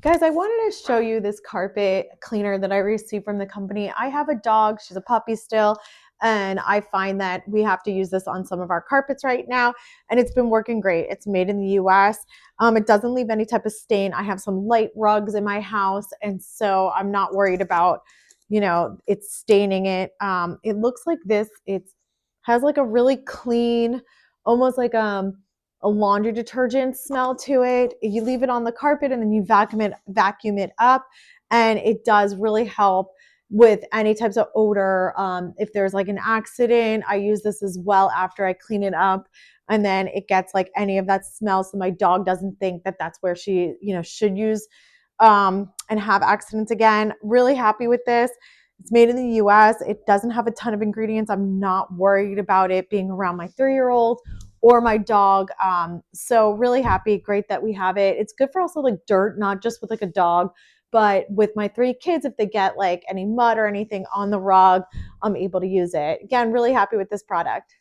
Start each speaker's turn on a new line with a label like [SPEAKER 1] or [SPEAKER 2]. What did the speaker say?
[SPEAKER 1] Guys, I wanted to show you this carpet cleaner that I received from the company. I have a dog, she's a puppy still, and I find that we have to use this on some of our carpets right now, and it's been working great. It's made in the US. It doesn't leave any type of stain. I have some light rugs in my house, and so I'm not worried about, it's staining it. It looks like this. It has like a really clean, almost like a laundry detergent smell to it. You leave it on the carpet and then you vacuum it up, and it does really help with any types of odor. If there's like an accident, I use this as well after I clean it up, and then it gets like any of that smell, so my dog doesn't think that that's where she should use and have accidents again. Really happy with this. It's made in the US. It doesn't have a ton of ingredients. I'm not worried about it being around my 3-year-old or my dog. So really happy. Great that we have it. It's good for also like dirt, not just with like a dog, but with my 3 kids, if they get like any mud or anything on the rug, I'm able to use it. Again, really happy with this product.